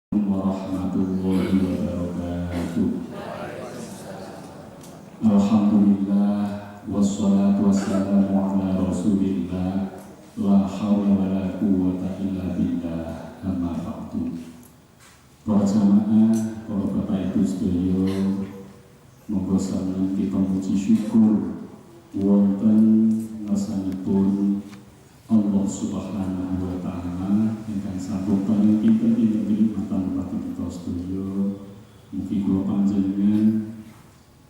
Warahmatullahi wabarakatuh. Alhamdulillah wassalatu wassalamu ala rasulillah la hawla wa la quwwata illa billah amma ba'du. Para jamaah, para bapak ibu sedaya, monggo sami kita muji syukur wonten ngarsanipun Allah Subhanahu wa Ta'ala ingkang sampun paring kita kenikmatan pati kita sedaya. Mugi kula panjenengan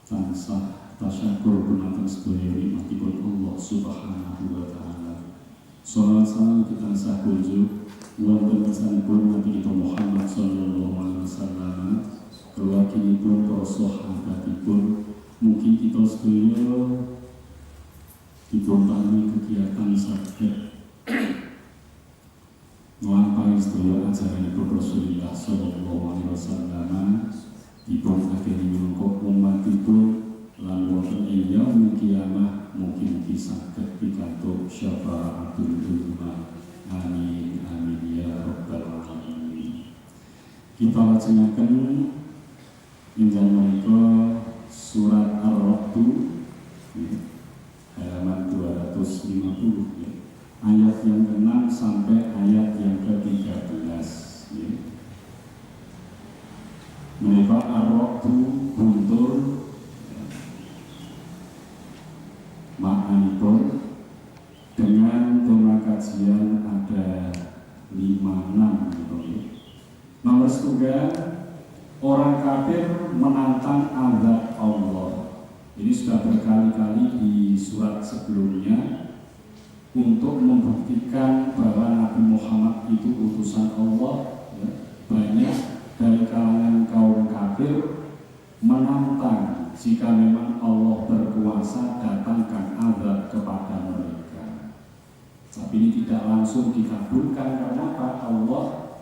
tansah tasyukur dumateng sedaya nikmatipun Allah Subhanahu wa Ta'ala. Shalawat salam kita tansah kunjuk wonten ngarsanipun Nabi kita Muhammad sallallahu alaihi wasallam, keluargipun, para sahabatipun. Mugi kita sedaya dipun kegiatan saged melampaui sedaya ajaranipun Rasulullah sallallahu alaihi wasallam, dipun akhiri minangka umatipun lan wonten ing yaumul kiamah. Mugi-mugi saged pikantuk syafaatul ummah. Amin amin ya rabbal alamin. Kita lajengaken injang menika surat Ar-Ra'd halaman 250 ya. Ayat yang ke-6 sampai ayat yang ke-13 ya. Menika Ar-Ra'd guntur ya. Maknanipun dengan tema kajian ada 5-6 gitu ya. Nomor setunggal, orang kafir menantang azab Allah. Ini sudah berkali-kali di surat sebelumnya untuk membuktikan bahwa Nabi Muhammad itu utusan Allah ya. Banyak dari kalangan kaum kafir menantang jika memang Allah berkuasa datangkan azab kepada mereka. Tapi ini tidak langsung dikabulkan karena Allah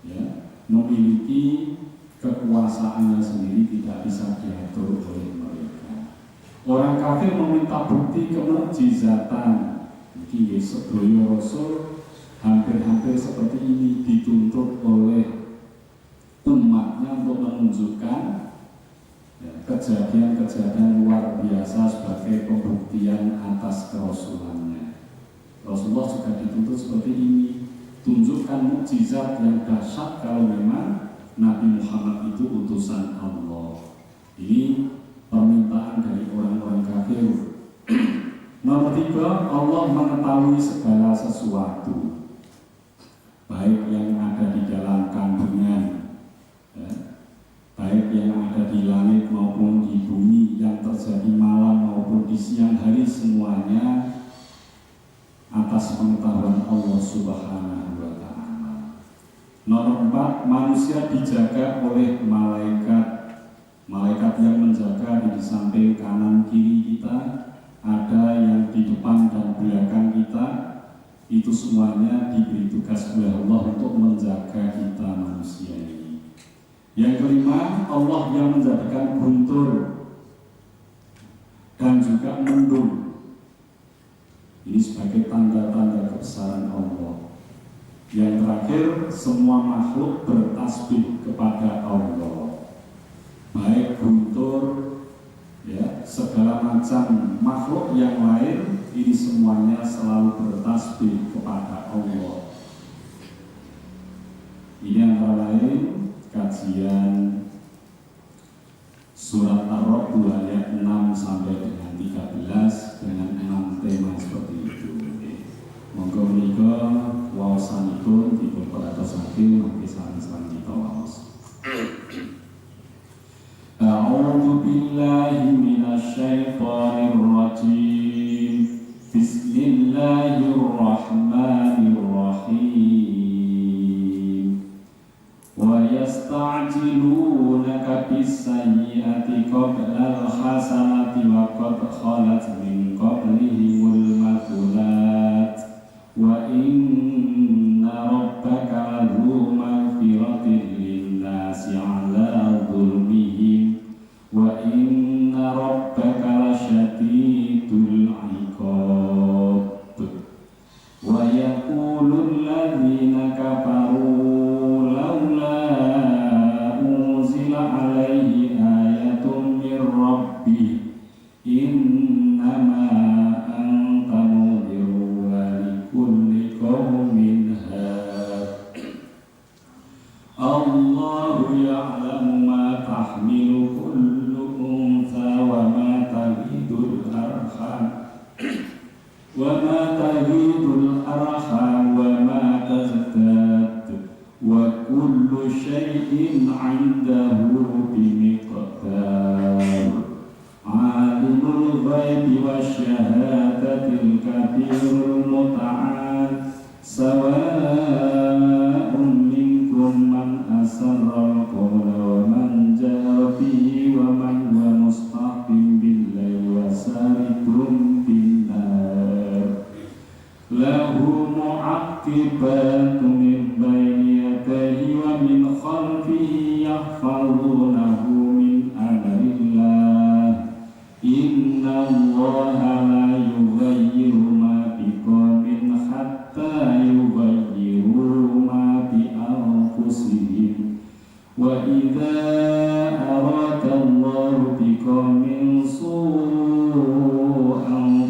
ya, memiliki kekuasaannya sendiri, tidak bisa diatur oleh mereka. Orang kafir meminta bukti kemukjizatan. Mungkin sebelum Rasul hampir-hampir seperti ini dituntut oleh umatnya untuk menunjukkan ya, kejadian-kejadian luar biasa sebagai pembuktian atas kerasulannya. Rasulullah juga dituntut seperti ini, tunjukkan mukjizat yang dahsyat kalau memang Nabi Muhammad itu utusan Allah. Ini permintaan dari orang-orang kafir. Nomor 3, Allah mengetahui segala sesuatu, baik yang ada di dalam kandungan ya, baik yang ada di langit maupun di bumi, yang terjadi malam maupun di siang hari, semuanya atas pengetahuan Allah Subhanahu wa Ta'ala. Nomor 4, manusia dijaga oleh malaikat. Malaikat yang menjaga di samping kanan kiri kita, ada yang di depan dan belakang kita. Itu semuanya diberi tugas oleh Allah untuk menjaga kita manusia ini. Yang kelima, Allah yang menjadikan guntur dan juga mendung. Ini sebagai tanda-tanda kebesaran Allah. Yang terakhir, semua makhluk bertasbih kepada Allah, baik guntur ya, segala macam makhluk yang lain, ini semuanya selalu bertasbih kepada Allah. Ini antara lain kajian surat Ar-Ra'd ayat 6 sampai dengan 13 dengan 6 tema seperti itu. Monggo menika waosanipun dipun paratosake mangke sareng-sareng kita waos. A'udzu billahi minasy syaithanir rajim. Bismillahirrahmanirrahim. Wa yasta'jilunaka bis-sayyi'ati qabla al-hasanati wa qad khalat min qablihimul mathulat. Wa inna rabbaka ladzu maghfiratin lin-nasi 'ala dzulmihim. Wa inna rabbaka lasyadidul 'iqab. Wa yaqulul ladzina kafaru laula syai'in 'indahu bimiqdar. Alimul ghaibi wasyahadatil kabirul muta'al. Sawa'un minkum man asarral qawla wa man jahara bihi wa man huwa mustaqim bil-laili wa saribun bin-nar. Lahu mu'aqibatun min bayni yadayhi wa min khalfihi yahfazunahu min amrillah. Inna Allaha la yughayyiru ma biqaumin hatta yughayyiru ma bi anfusihim. Wa idza arada Allahu biqaumin su'an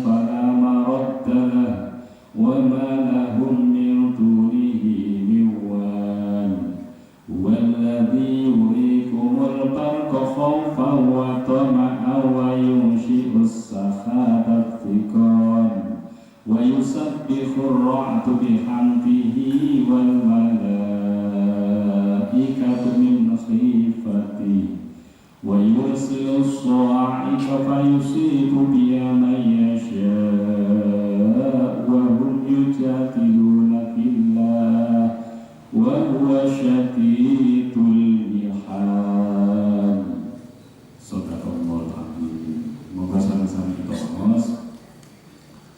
fala maradda lahu wa ma lahum min dunihi min wal. Walladzi yuriikumul barqa khawfan wa tama'an wa yunshi'us sahabat thiqan wa yusabbihur ra'du bihamdihi wal malaikatu min khifatihi wa yursilus sa'iqa fayusibu biha man yasha'u wa hum yujadiluna fillah wa huwa syadidul mihal. Sadaqallahul azim. Moga sama-sama kita ngos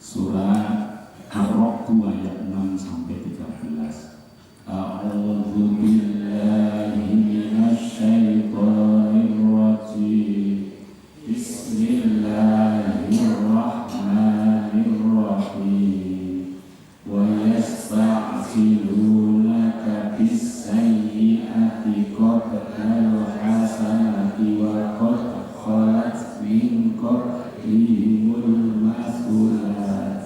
surah Ar-Ra'd ayat 6 sampai 13. A'udzu billahi minasy syaithanir rajim. Bismillahirrahmanirrahim. Wa yasta'jilunaka bis-sayyi'ati qabla al-hasanati wa qad khalat min qablihimul masulat.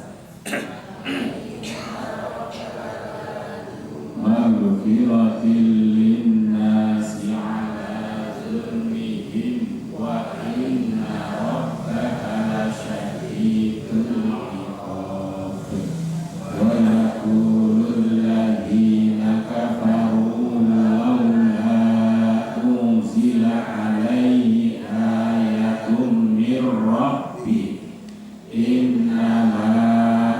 Maghfiratil linnasi 'ala dzulmihim wa inna rabbaka lasyadidul 'iqab. Wa yaqulul ladzina kafaru laula unzila 'alaihi ayatun mir rabbih innama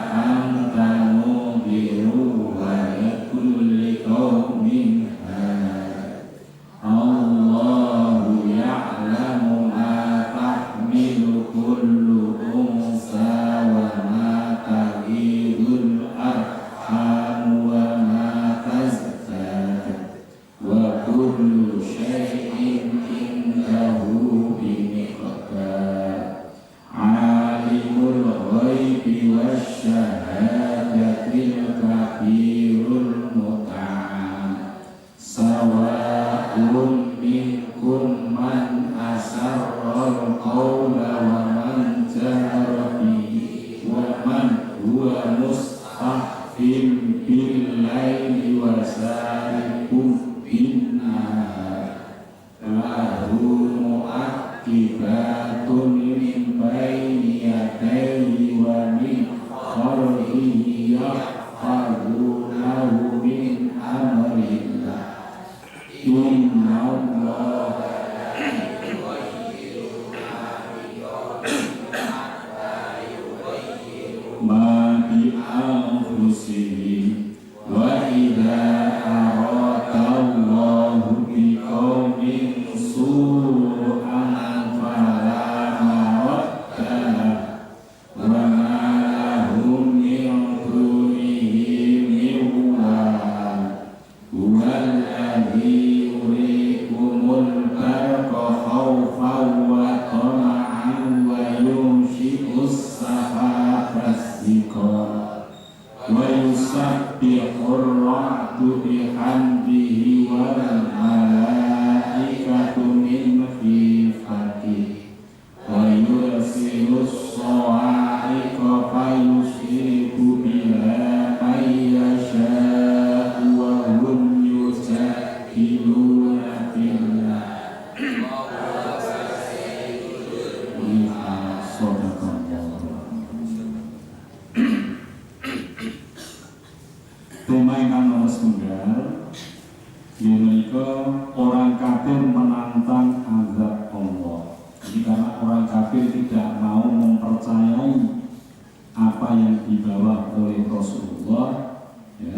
anta mudhiru wa likulli qaumin had. Allahu ya'lamu ma tahmilu kullu unsa wa ma taghidul arham wa ma tazdad wa kullu syai'in indahu bimiqdar. Alimul ghaibi wasyahadatil kabirul muta'al. Sawa'un minkum man asarral qawla wa man jahara bihi wa man huwa mustahfim bil-laili wa saribun bin-nahar. Lahu mu'aqibatun min bayni yadayhi wa min khalfihi yahfazunahu min amrillah. Inna Allaha ma bi anfusihim wa idza arada Allahu biqaumin su'an fala maradda lahu wa ma lahum min dunihi min wal. Huwallazi yuriikumul barqa khawfan wa tama'an wa yunshi'us sahabas thiqal wa yusabbihur ra'du bihamdihi wal malaikatu min khifatihi wa yursilus sa'iqa fayusibu biha man yasha'u wa hum yujadiluna fillah. Tema ingkang nomor setunggal Mereka orang kafir menantang azab Allah. Jadi karena orang kafir tidak mau mempercayai apa yang dibawa oleh Rasulullah, ya,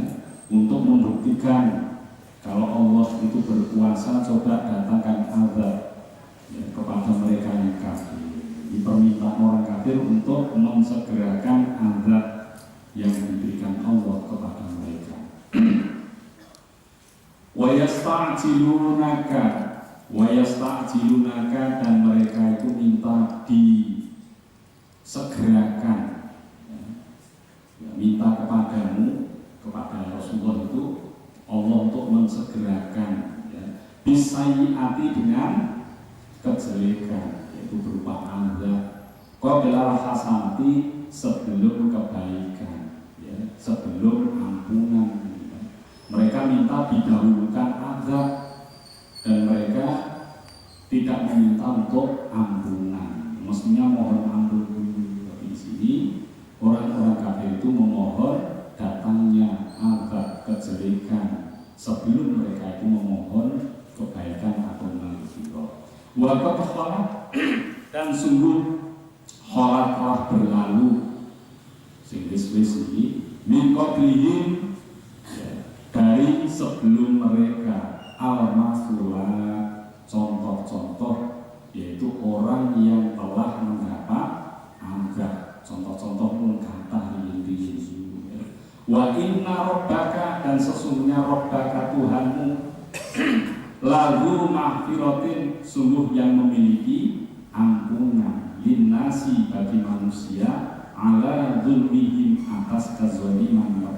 untuk membuktikan kalau Allah itu berkuasa, coba datangkan azab, ya, kepada mereka yang kafir. Diperminta orang kafir untuk mensegerakan azab yang diberikan Allah kepada mereka. Wa yasta'jilunaka, dan mereka itu minta disegerakan, ya, minta kepadamu, kepada Rasulullah itu Allah untuk mensegerakan, ya, bisayyi'ati, dengan kejelekan, yaitu berupa azab, qablal hasanati, sebelum kebaikan, ya, sebelum ampunan. Mereka minta didahulukan azab, dan mereka tidak meminta untuk ampunan. Mestinya mohon ampun dulu. Tapi di sini orang-orang kafir itu memohon datangnya azab, kejelekan, sebelum mereka itu memohon kebaikan atau maghfirah. Wa qad khalat, dan sungguh khalat telah berlalu sing wis-wis iki min qablihim, dari sebelum mereka, al-masulah, contoh-contoh, yaitu orang yang telah mendapat azab. Contoh-contoh pun kata Yesus. Wa inna rabbaka, dan sesungguhnya rabbaka Tuhanmu, lalu mahfiratin, sungguh yang memiliki ampunan, linnasi, bagi manusia, ala dzulmihim, atas kezaliman mereka.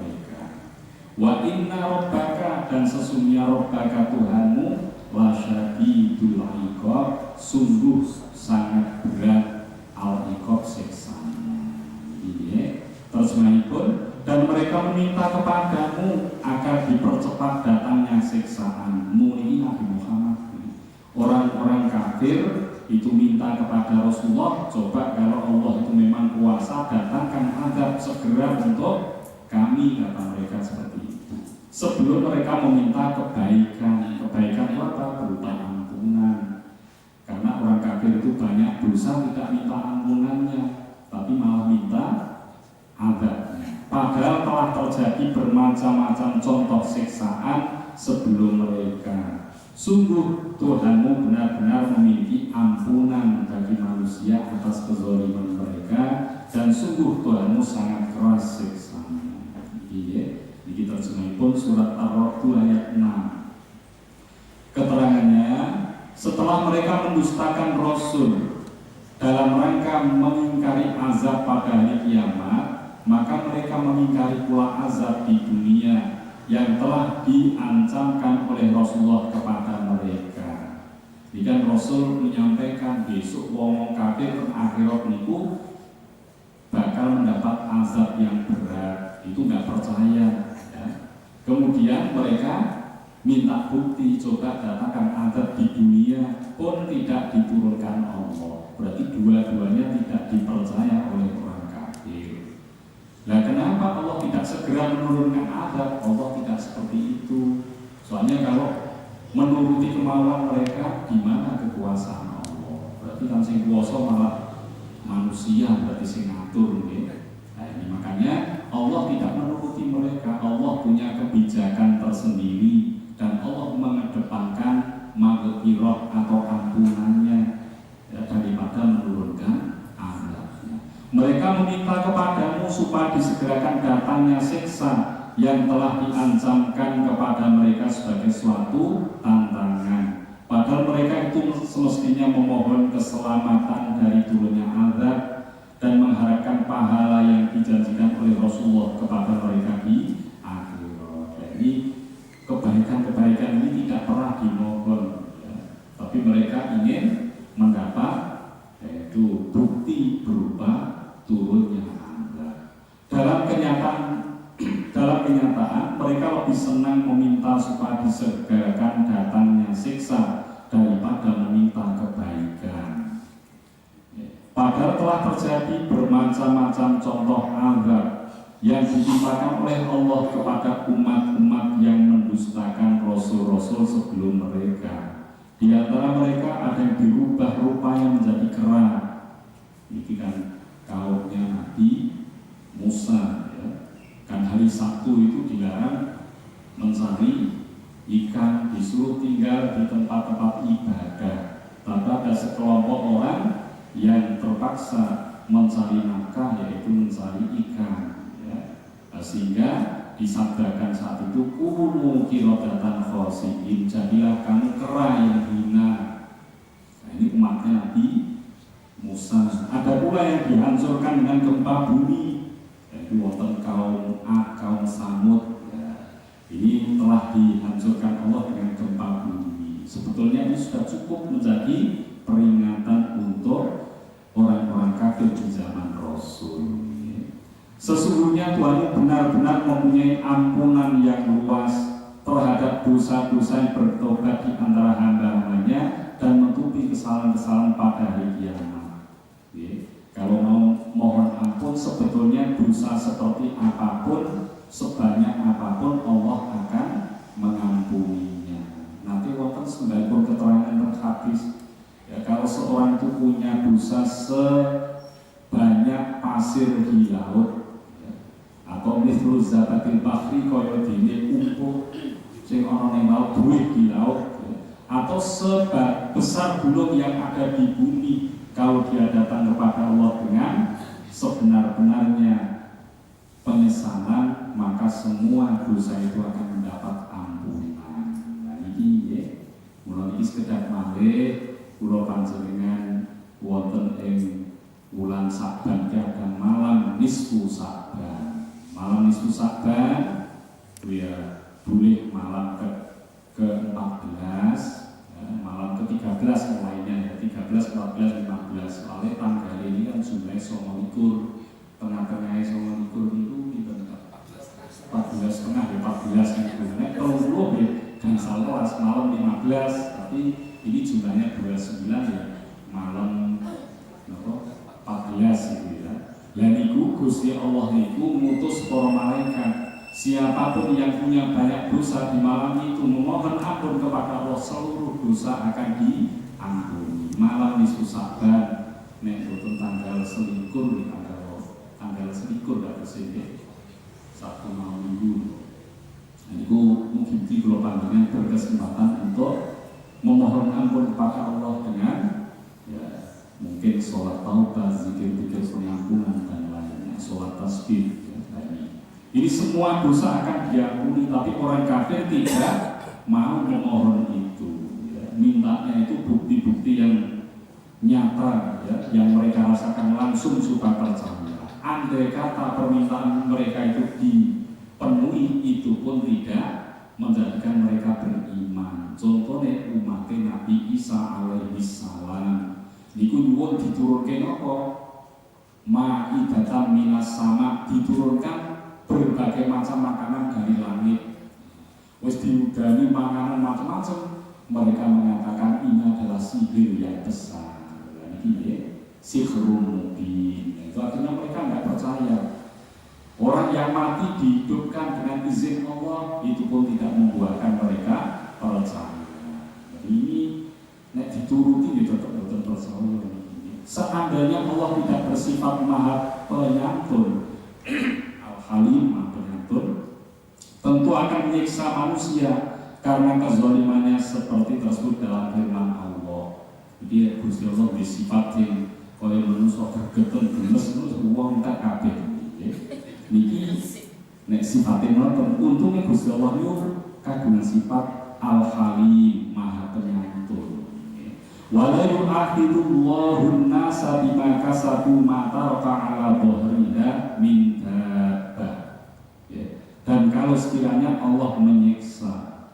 Wa inna rabbaka, dan sesungguhnya rabbaka Tuhanmu, lasyadidul iqab, sungguh sangat berat al-iqab, siksanya. Ini terjemahipun, dan mereka meminta kepadamu agar dipercepat datangnya siksaanmu. Ini Nabi Muhammad. Orang-orang kafir itu minta kepada Rasulullah, coba kalau Allah itu memang kuasa, datangkan azab segera untuk kami, kata mereka seperti itu. Sebelum mereka meminta kebaikan. Kebaikan itu apa? Berupa ampunan. Karena orang kafir itu banyak dosa, tidak minta ampunannya, tapi malah minta azabnya. Padahal telah terjadi bermacam-macam contoh siksaan sebelum mereka. Sungguh Tuhanmu benar-benar memiliki ampunan bagi manusia atas kezaliman mereka, dan sungguh Tuhanmu sangat keras siksanya. Ini terjemahipun surat Ar-Ra'd ayat 6. Keterangannya, setelah mereka mendustakan Rasul dalam rangka mengingkari azab pada hari kiamat, maka mereka mengingkari pula azab di dunia yang telah diancamkan oleh Rasulullah kepada mereka. Ini kan Rasul menyampaikan besok wong kafir akhirat niku bakal mendapat azab yang berat. Itu nggak percaya, ya. Kemudian mereka minta bukti, coba datangkan azab di dunia, pun tidak diturunkan Allah. Berarti dua-duanya tidak dipercaya oleh orang kafir. Nah, kenapa Allah tidak segera menurunkan azab? Allah tidak seperti itu. Soalnya kalau menuruti kemauan mereka, di mana kekuasaan Allah? Berarti kan sing kuasa malah manusia, berarti sing ngatur, gitu. Nah, ini makanya Allah tidak menuruti mereka. Allah punya kebijakan tersendiri, dan Allah mengedepankan maghfirah atau ampunannya, ya, daripada menurunkan azabnya. Mereka meminta kepadamu supaya disegerakan datangnya siksa yang telah diancamkan kepada mereka sebagai suatu tantangan. Padahal mereka itu semestinya memohon keselamatan dari turunnya azab dan mengharapkan pahala yang dijanjikan oleh Rasulullah kepada mereka di akhirat. Jadi kebaikan-kebaikan ini tidak pernah dimohon, ya. Tapi mereka ingin mendapat, yaitu bukti berupa turunnya azab. Dalam kenyataan mereka lebih senang meminta supaya disegerakan datangnya siksa daripada meminta kebaikan. Padahal telah terjadi bermacam-macam contoh azab yang ditimpakan oleh Allah kepada umat-umat yang mendustakan rasul-rasul mereka ada yang dirubah rupanya menjadi kera. Ini kan kaumnya Nabi Musa, ya. Kan hari Sabtu itu dilarang mencari ikan, disuruh tinggal di tempat-tempat ibadah. Tapi ada sekelompok orang yang terpaksa mencari nafkah, yaitu mencari ikan, ya. Sehingga disabdakan saat itu, kunu kirodatan khosiin, jadilah kamu kera yang hina. Nah, ini umatnya Nabi Musa. Ada pula yang dihancurkan dengan gempa bumi, yaitu wonten kaum Ad, kaum Samud, ya. Ini telah dihancurkan Allah dengan gempa bumi. Sebetulnya ini sudah cukup menjadi peringatan untuk orang-orang kafir di zaman Rasul. Sesungguhnya Tuhan benar-benar mempunyai ampunan yang luas terhadap dosa-dosa yang bertobat di antara hamba-hambanya dan menutupi kesalahan-kesalahan pada hari kiamat. Kalau mau mohon ampun, sebetulnya dosa seperti apapun, sebanyak apapun, Allah akan mengampuninya. Nanti wonten sebagian keterangan terhadis, ya, kalau seorang itu punya dosa sebanyak pasir di laut, atau mithlu zakatil bahri kaya dene umpuk sing ana ning laut duwih di laut, atau sebesar gunung yang ada di bumi, kalau dia datang kepada Allah dengan sebenar-benarnya penyesalan, maka semua dosa itu akan mendapat ampunan. Nah ini ya, mulai ini sekedar malih kula panjenengan wonten ing wulan Saban ada malam nisfu Saban. Malam nisfu Saban ya boleh malam ke-14, ya, malam ke-13 yang lainnya, ya, 13, 14, 15. Soalnya tanggal ini kan jumlahnya 29, tengah-tengahnya 29 itu kita 14 setengah, ya 14 yang benar. Kalau belum ya dan salah malam 15, tapi ini jumlahnya 29 ya malam 14 gitu ya. Dan niku Gusti Allah niku mutus para malaikat, siapapun yang punya banyak dosa di malam itu memohon ampun kepada Allah, seluruh dosa akan diampuni. Malam nisfu Saban nek boten tanggal selikur di tanggal selikur dak kesini Sabtu malam Minggu. Niku mugi-mugi kula panjenengan berkesempatan untuk memohon ampun kepada Allah dengan ya mungkin sholat taubat, zikir-zikir pengampunan dan lainnya, sholat tasbih dan lainnya. Ini semua dosa akan diampuni, tapi orang kafir tidak mau memohon itu. Ya. Mintanya itu bukti-bukti yang nyata, ya, yang mereka rasakan langsung supaya percaya. Andai kata permintaan mereka itu dipenuhi, itu pun tidak menjadikan mereka beriman. Contohnya umat Nabi Isa alaihi salam. Niku nyuwun diturunke napa? Ma'idatan minas sama, diturunkan berbagai macam makanan dari langit. Wis diudani makanan macam-macam, mereka mengatakan ini adalah sihir yang besar. Ini sihirun mubin. Itu artinya mereka nggak percaya. Orang yang mati dihidupkan dengan izin Allah, itu pun tidak membuahkan mereka percaya. Jadi ini nek dituruti dia tetap betul percaya. Seandainya Allah tidak bersifat maha penyantun, al-halim maha penyantun, tentu akan menyiksa manusia karena kezalimannya seperti tersebut dalam firman Allah. Jadi Gusti Allah bersifat yang kaya manusia gergeten gemes terus wong tak kabeh. Niki nek sifatnya ngoten, untungnya Gusti Allah itu kagungan sifat al-halim maha penyantun. Wala yu'akhidullahu an-nasa bima kasabu ma taraka 'ala dhahriha min dabbah. Dan kalau sekiranya Allah menyiksa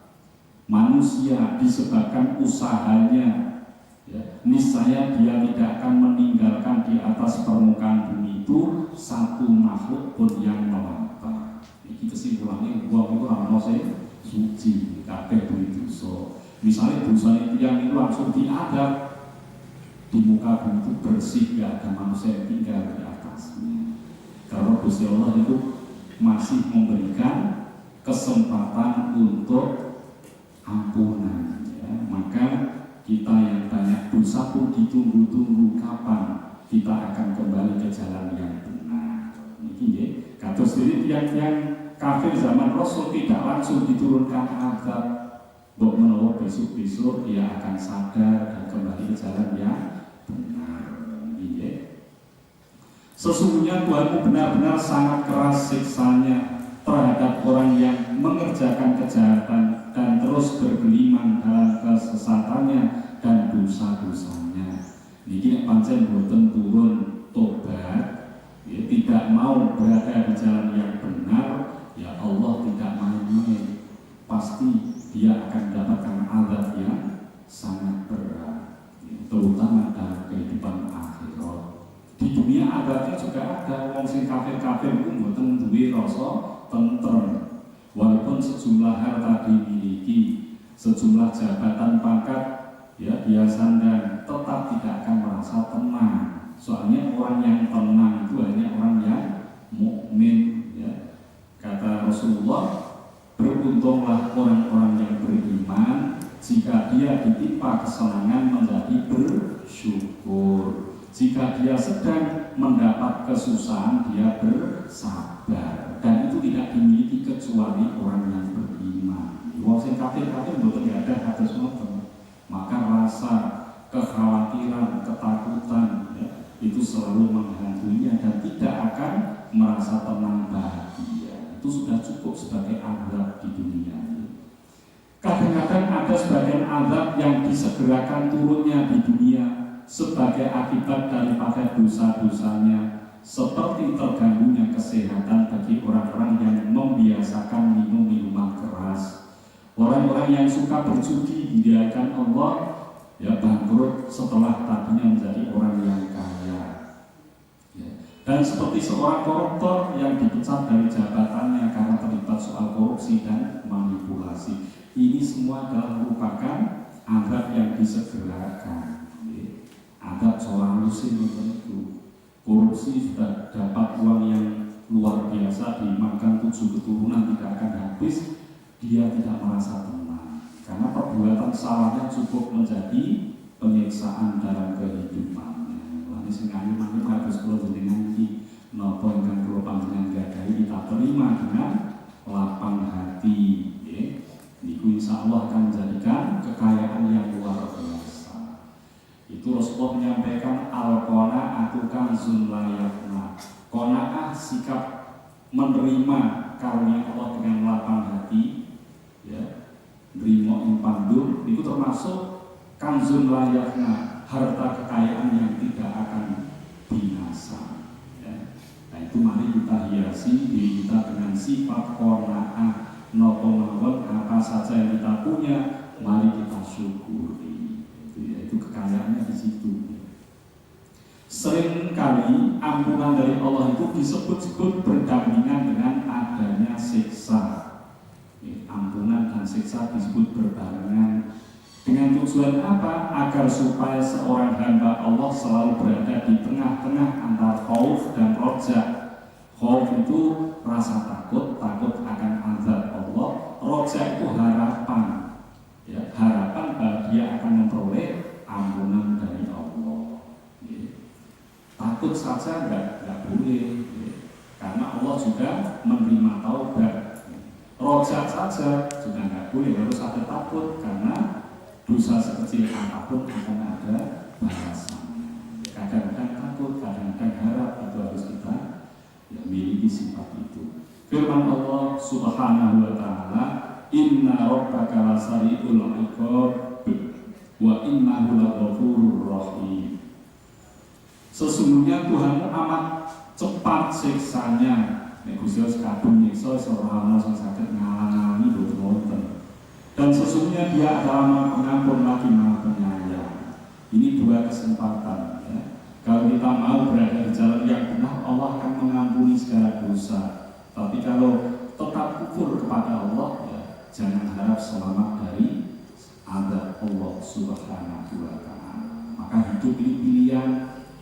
manusia disebabkan usahanya, ya, niscaya dia tidak akan meninggalkan di atas permukaan bumi itu satu makhluk pun yang melangkah. Ini kesimpulannya wong itu ana sing suci, kabeh duwe dosa. Misalnya dosa itu yang itu langsung diadab di muka bumi itu bersih, gak ada manusia yang tinggal di atasnya. Karena Gusti Allah itu masih memberikan kesempatan untuk ampunan, ya. Maka kita yang banyak dosa pun ditunggu-tunggu kapan kita akan kembali ke jalan yang benar. Ini kados diri tiang-tiang kafir zaman Rasul tidak langsung diturunkan azab. Mbok menawa besok-besok dia akan sadar dan kembali ke jalan yang benar. Ini sesungguhnya Tuhanmu benar-benar sangat keras siksanya terhadap orang yang mengerjakan kejahatan dan terus bergelimang dalam kesesatannya dan dosa-dosanya. Niki pancen boten turun tobat, ya, tidak mau berada di jalan yang benar, ya Allah tidak main-main. Pasti dia akan mendapatkan azab yang sangat berat, ya, terutama dalam kehidupan akhirat. Di dunia azabnya juga ada. Wong sing kafir-kafir itu boten duwe rasa tentrem. Walaupun sejumlah harta dimiliki, sejumlah jabatan pangkat ya dia sandang, tetap tidak akan merasa tenang. Soalnya orang yang tenang itu hanya orang yang mukmin, ya. Kata Rasulullah, beruntunglah orang-orang yang beriman jika dia ditimpa kesenangan menjadi bersyukur, jika dia sedang mendapat kesusahan dia bersabar, dan itu tidak dimiliki kecuali orang yang beriman. Wong sing kafir-kafir mboten ada kados ngoten. Maka rasa kekhawatiran, ketakutan, ya, itu selalu menghantuinya dan tidak akan merasa tenang bahagia. Itu sudah cukup sebagai azab di dunia ini. Kadang-kadang ada sebagian azab yang disegerakan turunnya di dunia sebagai akibat daripada dosa-dosanya, seperti terganggunya kesehatan bagi orang-orang yang membiasakan minum minuman keras. Orang-orang yang suka berjudi dibiarkan Allah ya bangkrut setelah tadinya menjadi orang yang kaya. Ya. Dan seperti seorang koruptor yang dipecat dari jabatannya karena terlibat soal korupsi dan manipulasi. Ini semua adalah merupakan azab yang disegerakan. Ya. Azab seorang muslim itu. Korupsi sudah dapat uang yang luar biasa, dimakan 7 keturunan tidak akan habis. Dia tidak merasa tenang karena perbuatan salahnya cukup menjadi penyiksaan dalam kehidupannya. Lalu sing ayu harus kula jenengan iki napa ingkang kula panjenengan gadahi kita terima dengan lapang hati, nggih. Niku insyaallah akan menjadikan kekayaan yang luar biasa. Itu Rasulullah menyampaikan al-qanaa'atu kanzun la yafna. Qanaah sikap menerima karunia Allah dengan lapang hati, ya, nerimo ing pandur itu termasuk kanzun layakna, harta kekayaan yang tidak akan binasa, ya. Nah itu mari kita hiasi diri kita dengan sifat qanaah, nopo mawon apa saja yang kita punya mari kita syukuri, itu kekayaannya di situ. Sering kali ampunan dari Allah itu disebut-sebut berdampingan dengan adanya siksa. Ampunan dan siksa disebut berbarengan dengan tujuan apa? Agar supaya seorang hamba Allah selalu berada di tengah-tengah antara khauf dan roja. Khauf itu rasa takut akan azab Allah. Roja itu harapan, ya, harapan bahwa dia akan memperoleh ampunan dari Allah. Ya. Takut saja nggak boleh, ya. Karena Allah juga menerima taubat. Rojak saja juga nggak boleh, harus ada takut karena dosa sekecil apapun akan ada balasannya. Kadang-kadang takut, kadang-kadang harap, itu harus kita ya, miliki sifat itu. Firman Allah Subhanahu wa Ta'ala, Inna rabbaka lasari'ul iqab wa innahu laghafurur rahim. Sesungguhnya Tuhanmu amat cepat siksanya. Nek Gusti Allah kadung nyiksa ora ana sing saged ngalang-alangi boten. Dan sesungguhnya Dia adalah Maha Pengampun lagi Maha Penyayang. Ini dua kesempatan, ya. Kalau kita mau berada di jalan yang benar, Allah akan mengampuni segala dosa. Tapi kalau tetap kufur kepada Allah, ya, jangan harap selamat dari azab Allah Subhanahu wa Ta'ala. Maka hidup ini pilihan.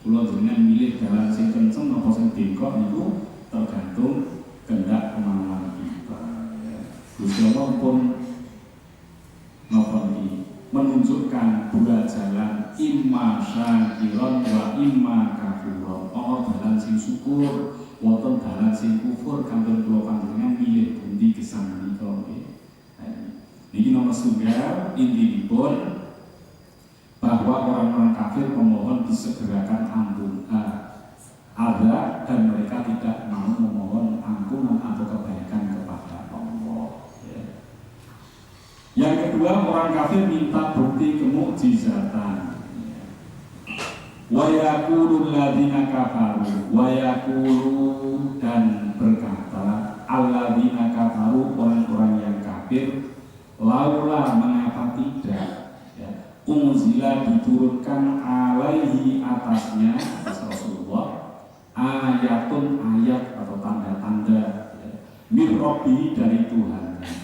Kula jenengan milih jalan sing kenceng apa sing bengkok niku tergantung kehendak kemauan kita, ya. Gusti Allah pun menunjukkan diturunkan dua jalan, imma syakiron wa imma kafuron. Dalan sing syukur, wonten dalan sing kufur. Kantor kula panjenengan milih pundi gesang menika nggih. Niki nomor setunggal intinipun bahwa orang-orang kafir memohon disegerakan azab dan mereka tidak mau memohon ampunan atau kebaikan kepada Allah. Yang kedua, orang kafir minta bukti kemukjizatan. Wa yaqulul ladzina kafaru, wa yaqulu, dan berkata alladzina kafaru, orang-orang yang kafir, laula, mengapa tidak, unzila, diturunkan alaihi, atasnya Rasulullah, ayatun, ayat atau tanda-tanda, mir rabbi, dari Tuhannya.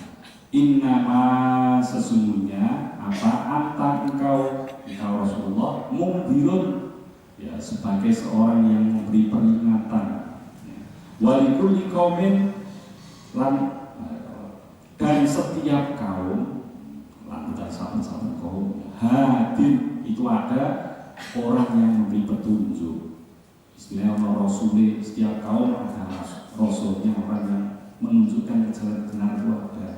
Innama, sesungguhnya, apa, anta, engkau Rasulullah, mungdirun, sebagai seorang yang memberi peringatan, walikulli qaumin, dan setiap kaum, lanjutan sahabat-sahabat kaum, hadir, itu ada orang yang memberi petunjuk. Istilah Allah Rasulullah, setiap kaum ada Rasulnya, orang yang menunjukkan kejalan benar itu ada.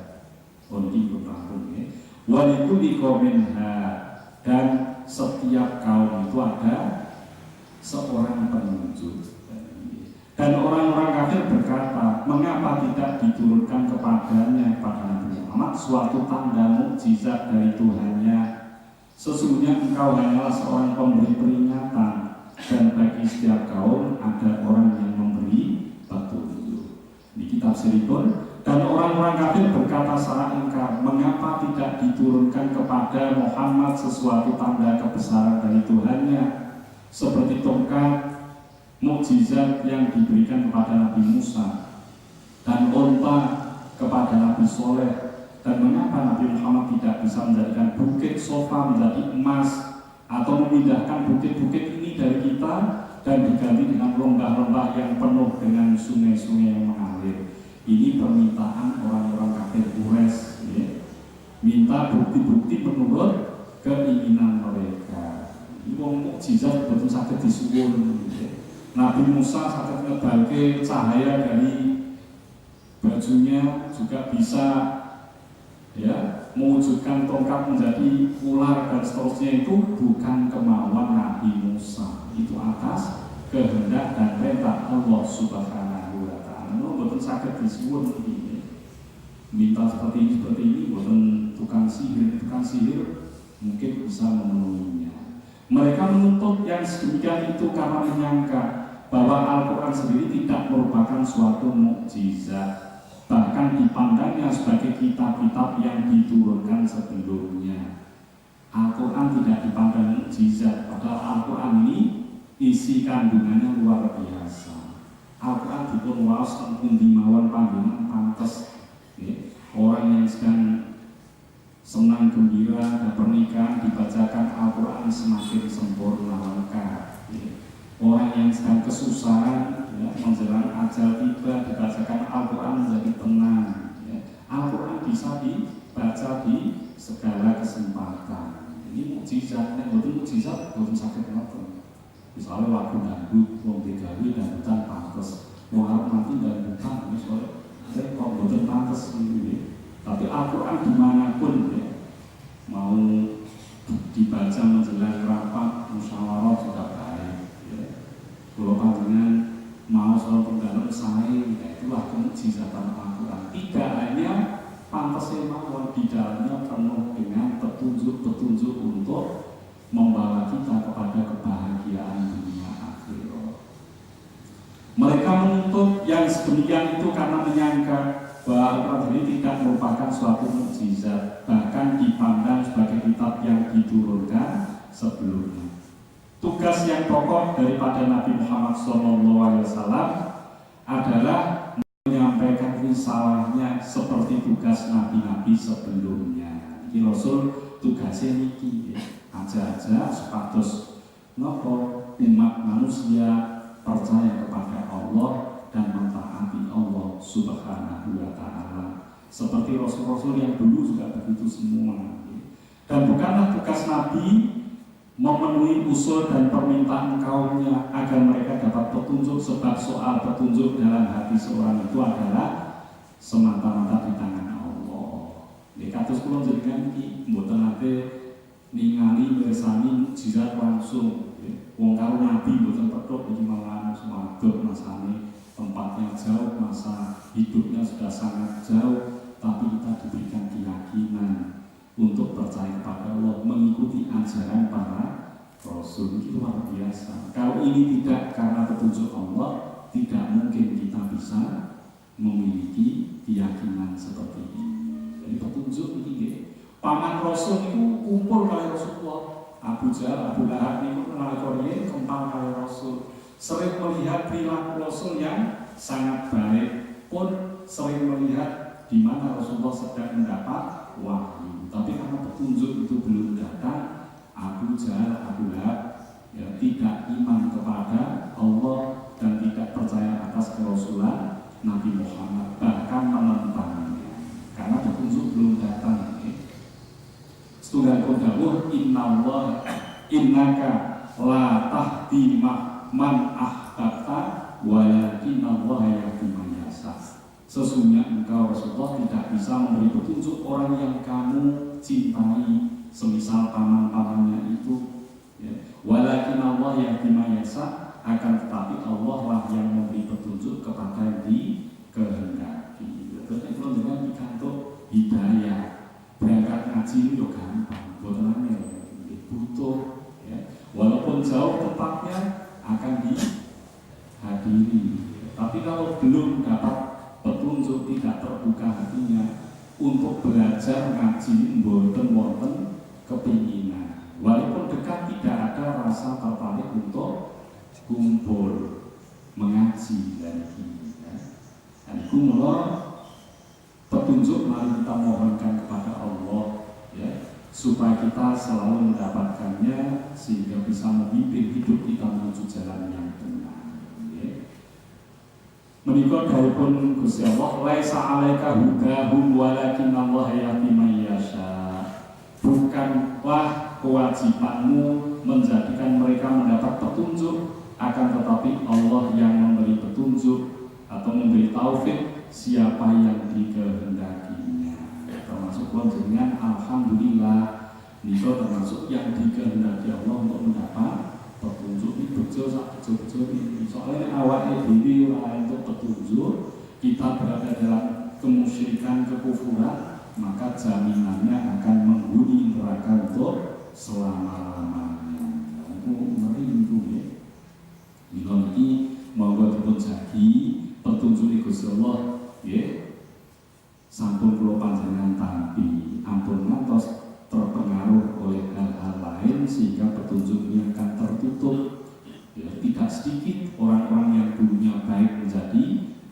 Ini berlaku ya. Walikulli qaumin, dan setiap kaum itu ada seorang penunjuk. Dan orang-orang kafir berkata, mengapa tidak diturunkan kepadanya, pada Nabi Muhammad, suatu tanda mukjizat dari Tuhannya? Sesungguhnya engkau hanyalah seorang pemberi peringatan, dan bagi setiap kaum ada orang yang memberi petunjuk. Di kitab Sirikun. Dan orang-orang kafir berkata secara ingkar, mengapa tidak diturunkan kepada Muhammad sesuatu tanda kebesaran dari Tuhannya, seperti tongkat, mukjizat yang diberikan kepada Nabi Musa, dan onta kepada Nabi Soleh. Dan mengapa Nabi Muhammad tidak bisa menjadikan bukit Sofa menjadi emas, atau memindahkan bukit-bukit ini dari kita dan diganti dengan lembah-lembah yang penuh dengan sungai-sungai yang mengalir. Ini permintaan orang-orang kafir Quraisy, ya. Minta bukti-bukti menurut keinginan mereka. Ini wong mukjizat betul sakit disuwun, ya. Nabi Musa sakit ngebalke cahaya dari bajunya, juga bisa, ya, mewujudkan tongkat menjadi ular dan seterusnya. Itu bukan kemauan Nabi Musa, itu atas kehendak dan perintah Allah Subhanahu wa ta'ala. Betul sakit disuwun ini. Minta seperti ini, bukan tukang sihir mungkin bisa memenuhinya. Mereka menuntut yang sedemikian itu karena menyangka bahwa Al-Quran sendiri tidak merupakan suatu mukjizat, bahkan dipandangnya sebagai kitab-kitab yang diturunkan sebelumnya. Al-Quran tidak dipandang mukjizat, padahal Al-Quran ini isi kandungannya luar biasa. Al-Quran dipun waos pundi mawon panggonan pantes, ya. Orang yang sedang senang gembira dan pernikahan dibacakan Al-Quran semakin sempurna lengkap, ya. Orang yang sedang kesusahan, ya, menjelang ajal tiba dibacakan Al-Quran menjadi tenang, ya. Al-Quran bisa dibaca di segala kesempatan. Ini mukjizat, betul mukjizat, betul sakit ngoten. Misalnya lagu dangdut, wong digawe dangdutan pantes, wong arep mati dangdutan, misalnya kok betul pantes ini. Tapi Al-Quran dimanapun, ya, mau dibaca menjelang rapat musyawarah juga baik, ya. Kalau panjenengan mau soal penggalan saya, ya, itulah kemukjizatan Al-Quran. Tidak hanya pantasnya mawon, di dalamnya penuh dengan petunjuk-petunjuk untuk membawa kita kepada kebahagiaan dunia akhirat. Mereka menuntut yang sedemikian itu karena menyangka bahwa Al-Quran ini tidak merupakan suatu mukjizat, bahkan dipandang sebagai kitab yang diturunkan sebelumnya. Tugas yang pokok daripada Nabi Muhammad SAW adalah menyampaikan risalahnya seperti tugas nabi-nabi sebelumnya. Ini Rasul tugasnya niki, ya. Aja-aja sepatus nopo umat manusia percaya kepada Allah dan mentaati Allah Subhanahu wa ta'ala. Seperti Rasul-Rasul yang dulu juga begitu semua. Dan bukanlah tugas Nabi memenuhi usul dan permintaan kaumnya agar mereka dapat petunjuk, sebab soal petunjuk dalam hati seorang itu adalah semata-mata di tangan Allah. Di kados kula jenengan iki mboten nate ningali mirsani mukjizat langsung. Wong karo Nabi mboten petuk iki malah semaduk masane tempatnya jauh, masa hidupnya sudah sangat jauh, tapi kita diberikan keyakinan untuk percaya kepada Allah, mengikuti ajaran para Rasul. Itu luar biasa. Kalau ini tidak karena petunjuk Allah, tidak mungkin kita bisa memiliki keyakinan seperti ini. Jadi petunjuk ini, paman Rasul itu kumpul kali Rasulullah. Abu Jahal, Abu Lahab itu kenal Korea, kempal kali Rasul. Sering melihat perilaku Rasul yang sangat baik, pun sering melihat di mana Rasulullah sedang mendapat wahyu. Tapi karena petunjuk itu belum datang, Abu Jahal, Abu Lahab tidak iman kepada Allah dan tidak percaya atas kerasulan Nabi Muhammad, bahkan menentangnya karena petunjuk belum datang. Setunggal dawuh innaka la tahdi man ahbabta walakinallaha yahdi man yasha. Sesungguhnya engkau Rasulullah tidak bisa memberi petunjuk orang yang kamu cintai, semisal paman-pamannya itu. Walakinallaha yahdi man yasha, akan tetapi Allah lah yang memberi petunjuk kepada yang dikehendaki. Berarti kalau dengan dikantuk hidayah, berangkat ngaji itu juga gampang, buatan butuh ya. Walaupun jauh tempatnya akan dihadiri, tapi kalau belum dapat petunjuk, tidak terbuka hatinya untuk belajar ngaji, mboten wonten kepinginan. Walaupun dekat, tidak ada rasa tertarik untuk kumpul mengaji lagi ya. Dan itu petunjuk mari kita mohonkan kepada Allah ya, supaya kita selalu mendapatkannya sehingga bisa memimpin hidup kita menuju jalan yang benar ya. Menika dawuhipun Gusti Allah, laisa 'alaika hudahum walakinallaha yahdi man yasha. Bukanlah kewajibanmu menjadikan mereka mendapat petunjuk, akan tetapi Allah yang memberi petunjuk atau memberi taufik siapa yang dikehendakinya. Termasuk dengan alhamdulillah niku termasuk yang dikehendaki Allah untuk mendapat petunjuk. Ini bejo sak bejo ini. Soalnya awake dhewe ora entuk petunjuk, kita berada dalam kemusyrikan, kekufuran, maka jaminannya akan menghuni neraka untuk selama-lamanya. Itu ngeri itu ya. Ini monggo dipun jagi petunjuk Gusti Allah ya, sampun kula panjenengan tampi, ampun ngantos terpengaruh oleh hal-hal lain sehingga petunjuk ini akan tertutup ya. Tidak sedikit orang-orang yang dulunya baik menjadi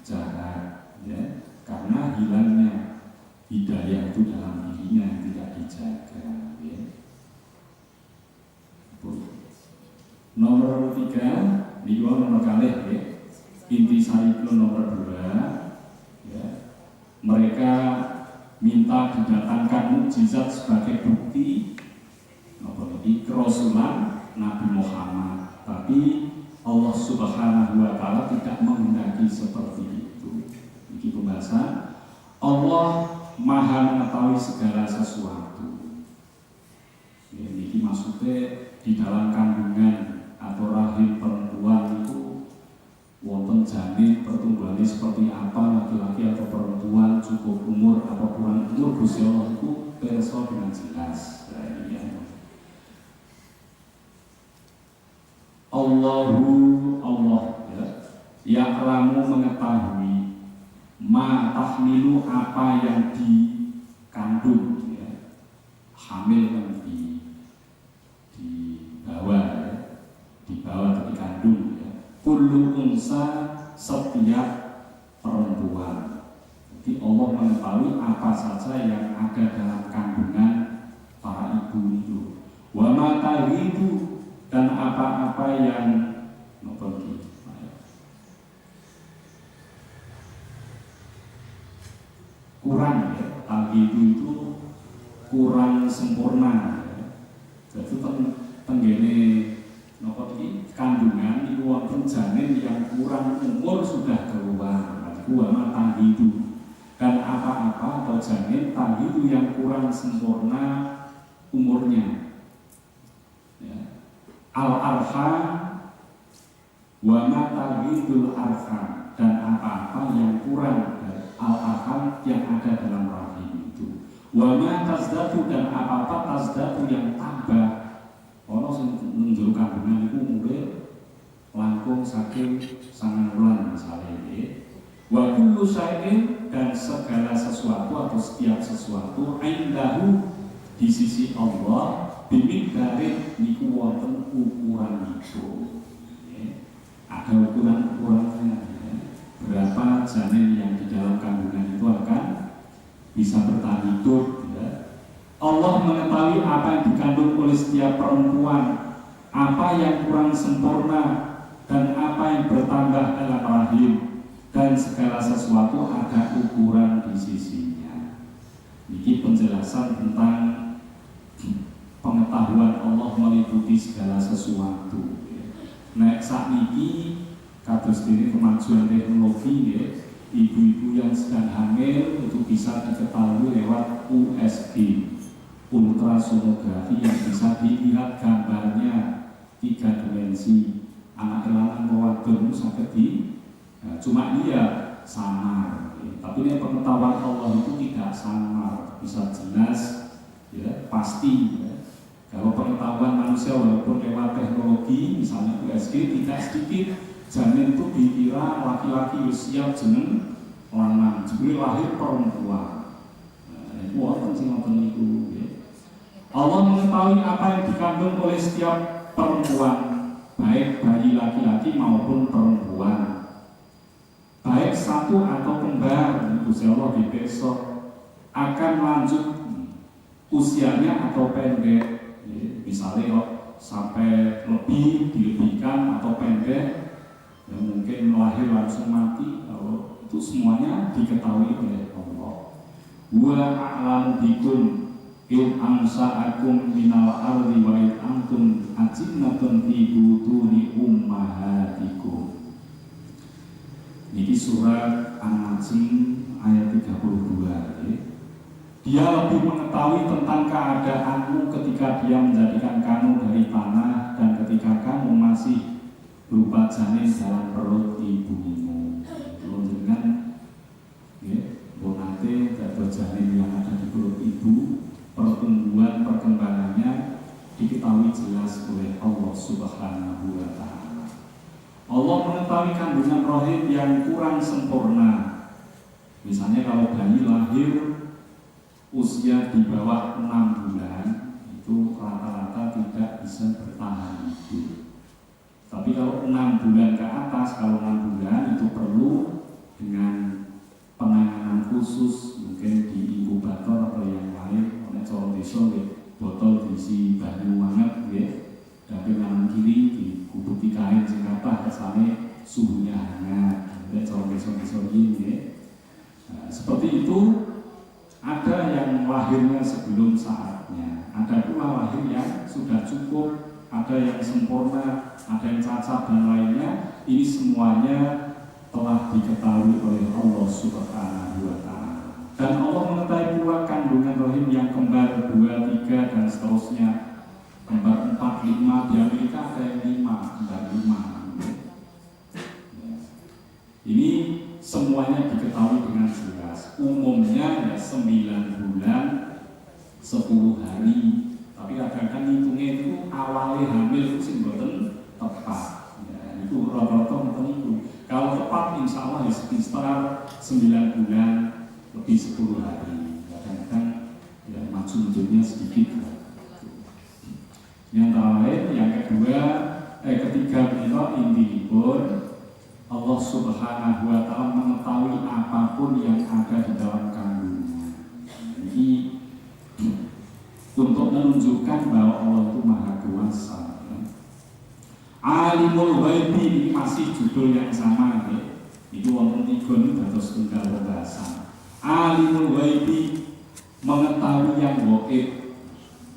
jahat ya, karena hilangnya hidayah itu dalam dirinya yang tidak dijaga ya. Nomor 3 di nomor kalih ya, inti sari nomor 2 ya, mereka minta didatangkan mukjizat sebagai bukti kerasulan Nabi Muhammad, tapi Allah Subhanahu wa Ta'ala tidak menghendaki seperti itu. Ini pembahasan Allah Maha mengetahui segala sesuatu. Ini maksudnya di dalam kandungan atau rahim perempuan itu wonten janin pertumbuhannya seperti apa, laki-laki atau perempuan, cukup umur apa kurang umur, Gusti Allah itu perso dengan jelas. Allah ya, ya'lamu mengetahui ma tahmilu apa yang dikandung ya, hamil yang dibawa ya, dibawa atau dikandung ya. Kullu unsa, setiap perempuan. Jadi Allah mengetahui apa saja yang ada dalam kandungan para ibu itu. Wa ma tahidu, dan apa-apa yang kurang ya, tahidu itu kurang sempurna yang kurang umur sudah keluar. Wa ma tahidu, dan apa-apa atau janin tahidu yang kurang sempurna umurnya. Ya. Al-arham wa ma tahidul arham, dan apa-apa yang kurang dari al-arham yang ada dalam rahim itu. Wa ma tazdatu, dan apa-apa tazdatu yang tambah. Ono sing nunjuk kandungan itu mulai langkung saking 9 bulan misalnya ini. Wa kullu syai'in, dan segala sesuatu atau setiap sesuatu indahu di sisi Allah bimiqdarin niku wonten ukuran itu. Ada ukuran-ukurannya, ya. Berapa janin yang di dalam kandungan itu akan bisa bertahan hidup, ya. Allah mengetahui apa yang dikandung oleh setiap perempuan, apa yang kurang sempurna, dan apa yang bertambah dalam rahim, dan segala sesuatu ada ukuran di sisinya. Ini penjelasan tentang pengetahuan Allah meliputi segala sesuatu. Nek sakniki kados dene kemajuan teknologi, ya, ibu-ibu yang sedang hamil itu bisa diketahui lewat USG, ultrasonografi, yang bisa dilihat gambarnya 3 dimensi. Anak lanang wadon saged di cuma dia samar, ya. Tapi ini pengetahuan Allah itu tidak samar, bisa jelas, ya, pasti, ya. Kalau pengetahuan manusia walaupun lewat teknologi, misalnya USG, tidak sedikit janin itu dikira laki-laki siap jeneng lanang, jadi lahir perempuan. Nah, itu wonten sing ngoten niku, ya. Allah mengetahui apa yang dikandung oleh setiap perempuan, baik bayi laki-laki maupun perempuan, baik satu atau kembar. Gusti Allah di besok akan lanjut usianya atau pendek. Misalnya kok sampai lebih dilebihkan atau pendek, ya mungkin lahir langsung mati. Kalau itu semuanya diketahui oleh Allah. Wa a'lamu bikum in ansa'akum minal ardi wa in antum ajinnatun fi butuni ummahatikum. Ini surat An-Najm ayat 32, ya. Dia lebih mengetahui tentang keadaanmu ketika dia menjadikan kamu dari tanah dan ketika kamu masih berupa janin dalam perut ibumu. Kalau dengan, ya, bonate atau janin yang ada di perut ibu, pertumbuhan perkembangannya diketahui jelas oleh Allah Subhanahu wa Ta'ala. Allah mengetahui kandungan rahim yang kurang sempurna. Misalnya kalau bayi lahir usia di bawah 6 bulan, itu rata-rata tidak bisa bertahan hidup. Tapi kalau 6 bulan ke atas, kalau 6 bulan itu perlu dengan penanganan khusus, mungkin di inkubator atau yang lain. Oleh cara desa, botol diisi banyu banget, ya. Tapi kanan kiri dikubuti kain sing kathah kesane suhunya hangat. Oleh cara desa-desa ini, ya. Nah, seperti itu. Ada yang lahirnya sebelum saatnya, ada pula lahir yang sudah cukup, ada yang sempurna, ada yang cacat dan lainnya. Ini semuanya telah diketahui oleh Allah Subhanahu wa Ta'ala. Dan Allah mengetahui pula kandungan rahim yang kembar 2, 3 dan seterusnya. Kembar 4, 5, di Amerika ada yang 5, kembar 5. Ini semuanya diketahui dengan jelas. Umumnya ya 9 bulan 10 hari. Tapi kadang-kadang ngitungnya itu awalnya hamil itu sih mboten tepat. Ya, itu rata-rata mboten itu. Kalau tepat insya Allah ya sekitar 9 bulan lebih 10 hari. Kadang-kadang ya maju-majunya sedikit. Yang lain, yang kedua, ketiga beliau intiipun Allah Subhanahu wa Ta'ala mengetahui apapun yang ada di dalam kandungan. Ini untuk menunjukkan bahwa Allah itu Maha Kuasa. Alimul Ghaibi, ini masih judul yang sama, ya. Itu wonten 3 ini dados tunggal pembahasan. Alimul Ghaibi, mengetahui yang gaib.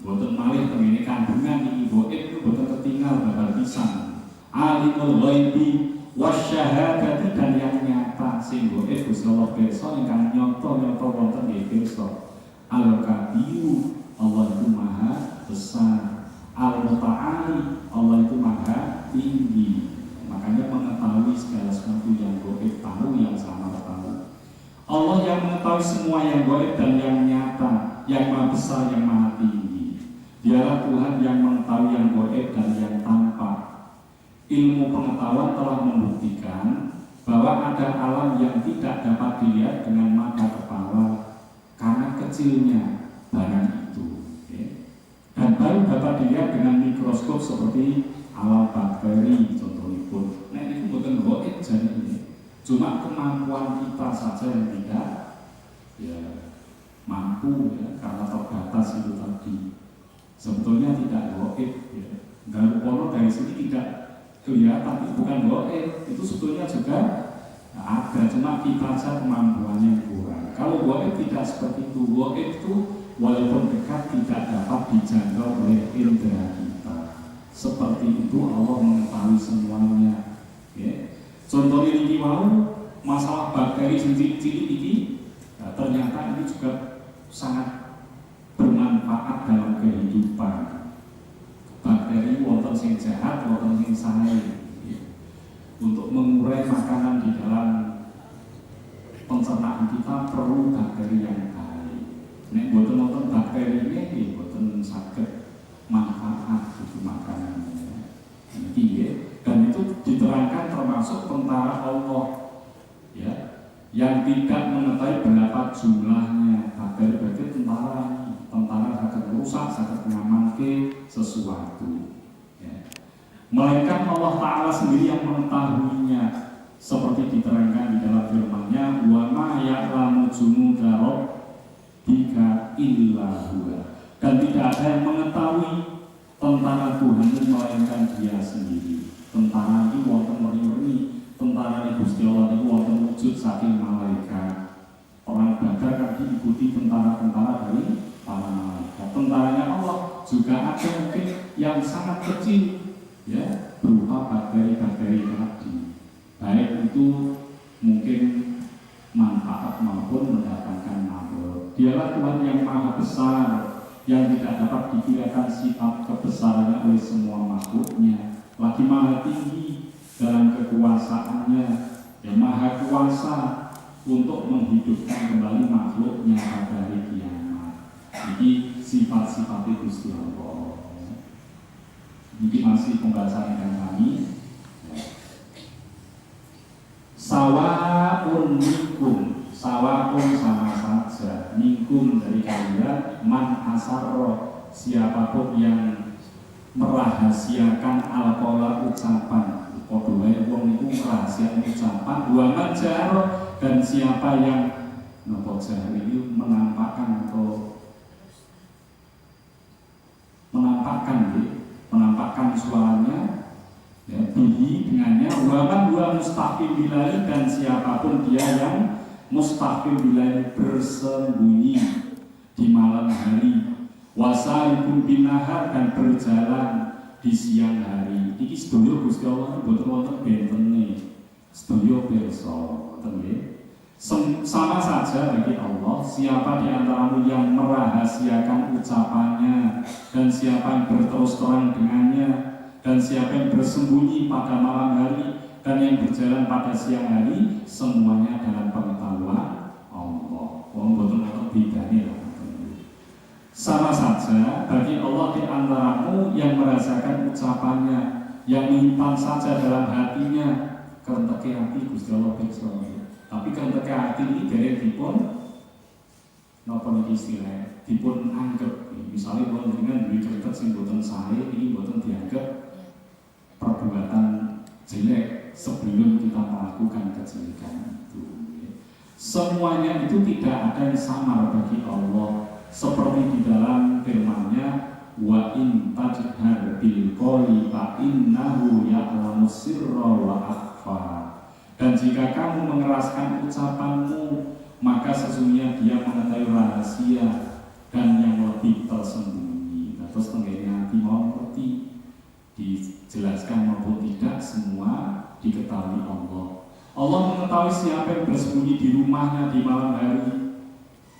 Boten malih tengene kandungan iki gaib itu boten ketinggal bakal pisan. Alimul Ghaibi, wasyahadati dan yang nyata sing gaib Gusti Allah pirsa ingkang nyata wonten nggih pirsa. Al-Kabiru, Allah itu maha besar. Al-Muta'ali, Allah itu maha tinggi. Makanya mengetahui segala sesuatu yang gaib, tahu yang sama tahu. Allah yang mengetahui semua yang gaib dan yang nyata, yang maha besar, yang maha tinggi. Dialah Tuhan yang mengetahui yang gaib dan yang tampak. Ilmu pengetahuan telah membuktikan bahwa ada alam yang tidak dapat dilihat dengan mata kepala karena kecilnya barang itu, dan baru dapat dilihat dengan mikroskop seperti alam bakteri contohnya pun. Nah ini bukan gaib jadi ini, cuma kemampuan kita saja yang tidak mampu karena terbatas itu tadi. Sebetulnya tidak gaib Garupono dari sini tidak kelihatan, itu bukan gaib, itu sebetulnya juga ada, cuma kita saja kemampuannya kurang. Kalau gaib tidak seperti itu. Gaib itu walaupun dekat tidak dapat dijangkau oleh indera kita. Seperti itu Allah mengetahui semuanya. Contohnya ini masalah bakteri cilik-cilik ini, ternyata ini juga sangat bermanfaat dalam kehidupan. Bakteri wonten sing jahat, wonten sing sae. Untuk mengurai makanan di dalam pencernaan kita perlu bakteri yang baik. Nek boten wonten bakteri ini boten saged manfaat itu makanannya. Dan itu diterangkan termasuk tentara Allah yang tidak mengetahui berapa jumlahnya bakteri tentara saged merusak, saged ngamanke sesuatu. Melainkan Allah Ta'ala sendiri yang mengetahuinya, seperti diterangkan di dalam firman-Nya, wa ma ya'lamu junuda rabbika illa huwa, dan tidak ada yang mengetahui tentara Tuhan melainkan Dia sendiri. Tentara ini wonten meri-meri, tentara ini Gusti Allah ini wonten wujud saking malaikat. Orang Badar kan diikuti tentara-tentara dari para malaikat. Tentaranya Allah juga ada mungkin yang sangat kecil, berupa bakteri-bakteri tadi, baik itu mungkin manfaat maupun mendatangkan mabuk. Dialah Tuhan yang maha besar, yang tidak dapat dikirakan sifat kebesarannya oleh semua makhluknya, lagi maha tinggi dalam kekuasaannya, yang maha kuasa untuk menghidupkan kembali makhluknya pada hari kiamat. Jadi sifat-sifat Gusti Allah. Ini masih pembahasan dengan kami. Sawaun minkum, sawaun sama saja, minkum dari kalian, man asarro, siapapun yang merahasiakan alkola ucapan, kodoi wong itu rahasia ucapan, dua majaro, dan siapa yang nopo jari itu menampakkan suaranya, bihi dengannya, waman dua mustaqim bilali, dan siapapun dia yang mustaqim bilali bersembunyi di malam hari, wasaibun binahar, dan berjalan di siang hari. Iki sedaya Gusti Allah boten wonten bentene, sedaya pirsa ngoten nggih. Sama saja bagi Allah, siapa di antaramu yang merahasiakan ucapannya, dan siapa yang berterus terang dengannya, dan siapa yang bersembunyi pada malam hari, dan yang berjalan pada siang hari, semuanya dalam pengetahuan Allah. Boten bedane lah. Sama saja bagi Allah di antaramu yang merasakan ucapannya, yang menyimpan saja dalam hatinya, kerenteke hati Gusti Allah pirsa. Tapi kerenteke hati ini dereng dipun napa niki istilah dipun anggap. Misalnya wong dengan duwe kertet sing boten sae, iki boten dianggap perbuatan jelek sebelum kita melakukan kejelekan itu. Semuanya itu tidak ada yang samar bagi Allah, seperti di dalam firman-Nya, wa in tajhar bil qawli fa innahu ya'lamu sirra wa akhfa. Dan jika kamu mengeraskan ucapanmu, maka sesungguhnya Dia mengetahui rahasia dan yang lebih tersembunyi. Nah, terus tenggene hati mau ngerti dijelaskan maupun tidak semua diketahui Allah. Allah mengetahui siapa yang bersembunyi di rumahnya di malam hari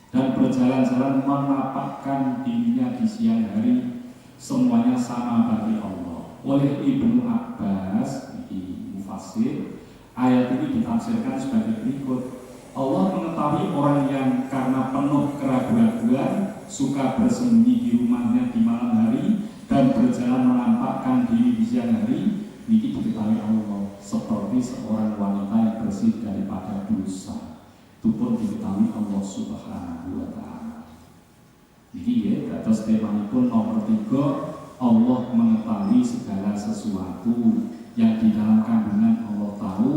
dan berjalan-jalan menampakkan dirinya di siang hari. Semuanya sama bagi Allah. Oleh Ibnu Abbas di Mufassir, ayat ini ditafsirkan sebagai berikut. Allah mengetahui orang yang karena penuh keraguan-raguan suka bersembunyi di rumahnya di malam hari dan berjalan menampakkan diri di siang hari. Ini diketahui Allah, seperti seorang wanita yang bersih daripada dosa. Itu pun diketahui Allah Subhanahu wa Ta'ala. Jadi ya, atas tema pun nomor 3, Allah mengetahui segala sesuatu yang di dalam kandungan Allah tahu,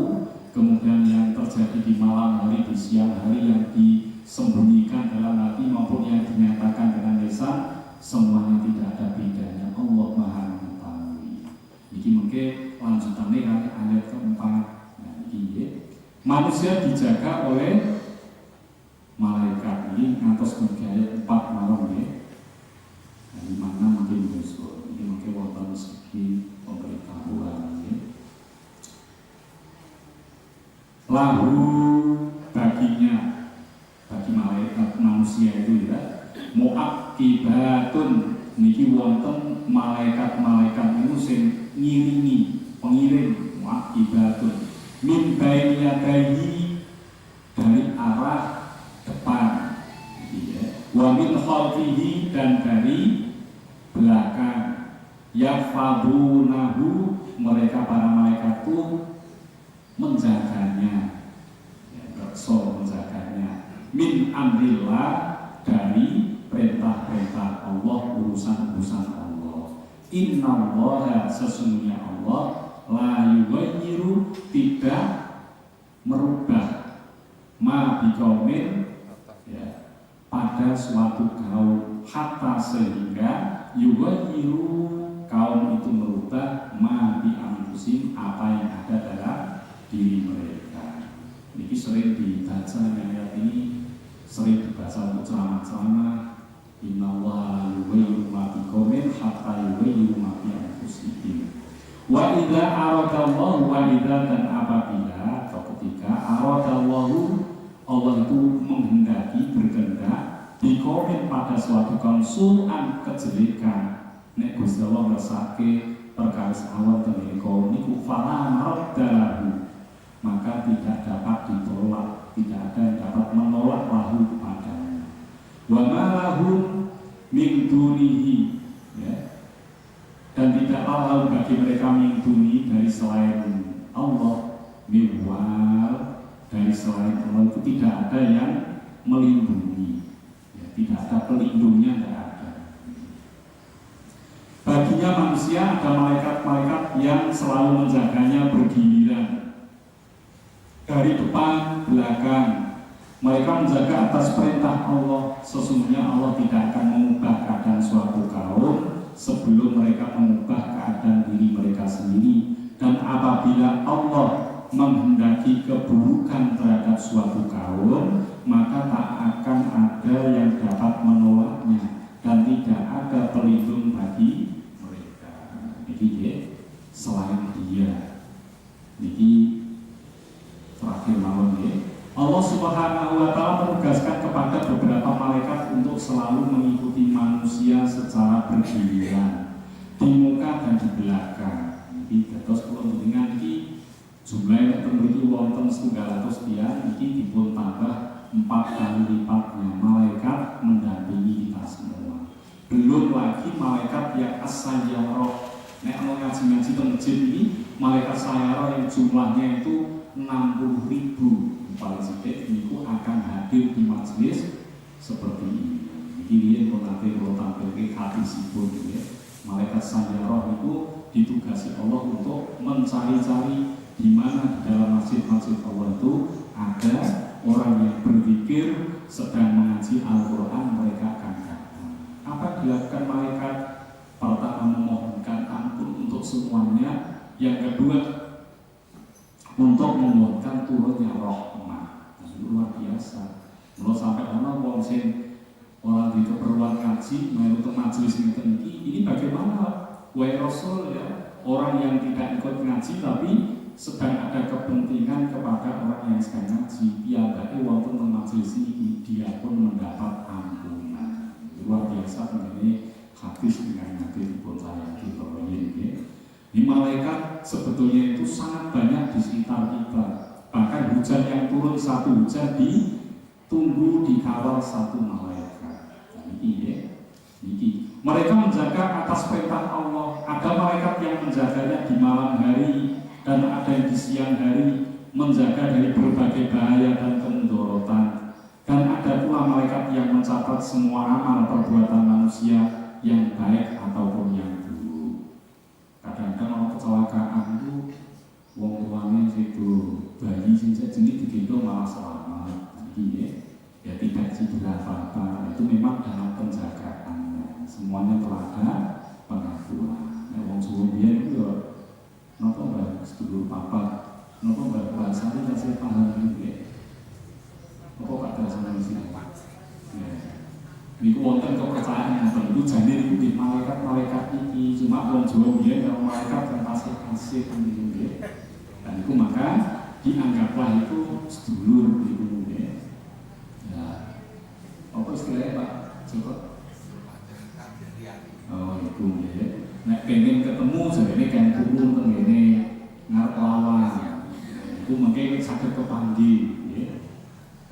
kemudian yang terjadi di malam hari, di siang hari, yang disembunyikan dalam hati maupun yang dinyatakan dengan lisan, semuanya tidak ada bedanya. Allah Maha mengetahui. Ini mungkin lanjutannya kan ayat keempat. Nah, ini manusia dijaga oleh malaikat. Ini ngantos ke ayat 4 malam ya. Nah, di mana mungkin musuh. Ini mungkin wonten segi pemberitahuan ya. Lahu baginya, bagi malaikat manusia itu ya, muaqibatun niki wonten malaikat-malaikat itu sing ngiringi, pengiring, muaqibatun min baini yadayhi, dari arah depan ya. Wa min khalfihi, dan dari belakang. Yahfadunahu, mereka para malaikat itu menjaganya, ya, menjaganya. Min amrillah, dari perintah-perintah Allah, urusan-urusan Allah. Innallaha, sesungguhnya Allah, la yughayyiru, tidak merubah, ma biqaumin, ya, pada suatu kaum, hatta sehingga yughayyiru, kaum itu merubah ma bi anfusihim, apa yang ada dalam diri mereka. Ini sering dibaca, ayat ini sering dibaca untuk ceramah-ceramah. Innallaha yughayyiru ma biqaumin hatta yughayyiru ma bi anfusihim. Wa idza aradallahu, wa idza, dan apabila atau ketika aradallahu, Allah itu menghendaki, berkehendak, biqaumin, pada suatu kaum, su'an, kejelekan. Nek Gusti Allah ngersake perkawis awal tentang kaum niku fala maraddalahu, maka tidak dapat ditolak, tidak ada yang dapat menolak lahu padanya. Wa ma lahum min dunihi, ya, dan tidaklah lahu bagi mereka min duni, dari selain Allah, miwal, dari selain Allah itu tidak ada yang melindungi, ya, tidak ada pelindungnya, tidak ada. Baginya manusia ada malaikat-malaikat yang selalu menjaganya bergiliran, dari depan, belakang. Mereka menjaga atas perintah Allah. Sesungguhnya Allah tidak akan mengubah keadaan suatu kaum sebelum mereka mengubah keadaan diri mereka sendiri. Dan apabila Allah menghendaki keburukan terhadap suatu kaum, maka tak akan ada yang dapat menolaknya dan tidak ada pelindung bagi mereka. Jadi ya, selain Dia. Jadi terakhir malam ya, Allah Subhanahu wa Ta'ala menugaskan kepada beberapa malaikat untuk selalu mengikuti manusia secara bergiliran di muka dan di belakang. Jadi terus kalau dengan ini jumlahnya memiliki wonten 900 tiang, ini dipun tambah 4 kali lipatnya malaikat mendampingi kita semua. Belum lagi malaikat yang as-sayyarah. Nek mau ngaji-ngaji di masjid ini, malaikat sayyarah yang jumlahnya itu 60.000 paling sedikit itu akan hadir di majelis seperti ini. Jadi dia nanti kalau tampil ke hadisipun ya, malaikat sayyarah itu ditugasi Allah untuk mencari-cari di mana di dalam masjid-masjid Allah itu ada orang yang berpikir sedang mengaji Al-Quran, mereka akan datang. Apa dilakukan malaikat? Pertama, memohonkan ampun untuk semuanya. Yang kedua, untuk memohonkan turunnya rahmat. Luar biasa. Kalau sampai orang wong sing orang di keperluan kaji, menurut majelis ini bagaimana? Wahai Rasul ya, orang yang tidak ikut ngaji tapi sedang ada kepentingan kepada orang yang sedang ngaji, piyambake wonten teng majelis iki dia pun mendapat ampunan. Luar biasa begini hadis dengan hadis pun saya ini. Di malaikat sebetulnya itu sangat banyak di sekitar kita. Bahkan hujan yang turun satu hujan ditunggu dikawal satu malaikat. Ini mereka menjaga atas perintah Allah. Ada malaikat yang menjaganya di malam hari dan ada yang di siang hari, menjaga dari berbagai bahaya dan kemudorotan. Dan ada pula malaikat yang mencatat semua amal perbuatan manusia yang baik ataupun yang buruk. Kadang-kadang orang kecelakaan itu wong tuanya itu bayi sing jenis digendong malah selamat. Ya tidak cedera apa-apa. Itu memang dalam penjagaannya. Semuanya telah ada pengakuan. Wong Jawa itu napa mbak sedulur papa, napa mbak bahasanya kasih paham ini. Apa Pak bahasanya di sini? Ini wonten kepercayaan yang tentu jadi di malaikat ini cuma wong Jawa biyen kalau malaikat yang pasir ini. Dan itu maka dianggaplah itu sedulur itu ya. Apa istilahnya Pak Joko? Oh itu ya. Nek pengen ketemu sebenarnya kan turun tengene ngarep lawan. Itu mungkin sakit kepanggil ya.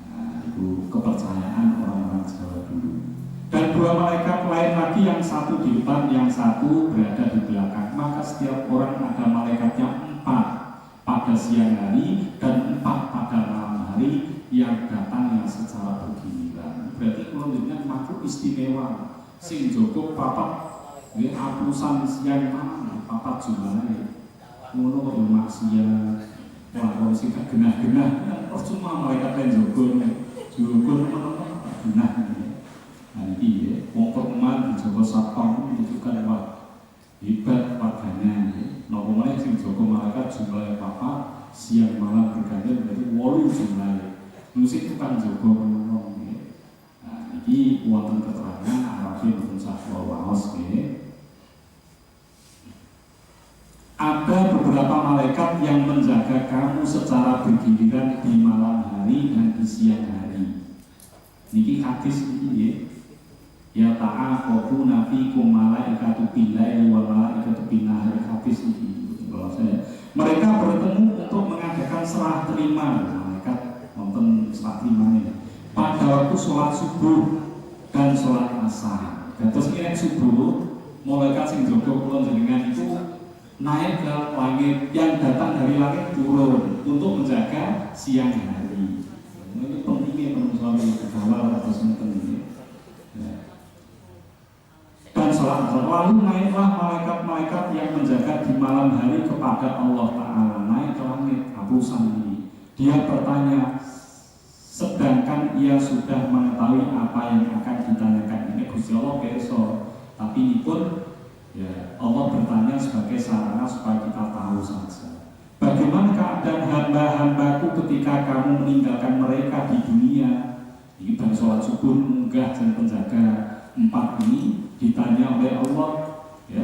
Nah, itu kepercayaan orang-orang Jawa dulu. Dan dua malaikat lain lagi yang satu di depan, yang satu berada di belakang. Maka setiap orang ada malaikatnya 4 pada siang hari dan 4 pada malam hari yang datang yang secara bergiliran. Berarti kalau dengan makhluk istimewa. Sing Joko papat ini apusan siang malam papat jumlahnya. Ngono kok maksiat. Wah kalau sih genah-genah, percuma malaikat yang Joko teman-teman genah. Nah ini ya, wong perteman di Jawa Sapang menunjukkan wah hebat warganya. Nopo malih sing Joko malaikat jumlahnya papat siang malam bergantian berarti 8 jumlahnya. Musik tukang Joko menurut. Nah ini wonten keterangan Arabin pun sakwa waos ya. Ada beberapa malaikat yang menjaga kamu secara bergiliran di malam hari dan di siang hari. Niki hadis ini ya. Ya ta'aqabu nafikum malaikatu billaili wa malaikatu binnahari hadis ini. Kalau saya mereka bertemu untuk mengadakan serah terima malaikat wonten serah terimanya pada waktu sholat subuh dan sholat asar. Terus ini subuh malaikat sing jaga kula jenengan itu naik ke langit, yang datang dari langit turun untuk menjaga siang hari. Ini pentingnya teman-teman kawal atau penting. Dan sholat asar lalu naiklah malaikat-malaikat yang menjaga di malam hari kepada Allah Ta'ala, naik ke langit apusan ini. Dia bertanya, sedangkan ia sudah mengetahui apa yang akan ditanyakan. Ini Gusti Allah besok, tapi ini pun ya, Allah bertanya sebagai sarana supaya kita tahu saja. Bagaimana keadaan hamba-hambaku ketika kamu meninggalkan mereka di dunia? Ini dari sholat subuh munggah dan penjaga 4 ini ditanya oleh Allah. Ya,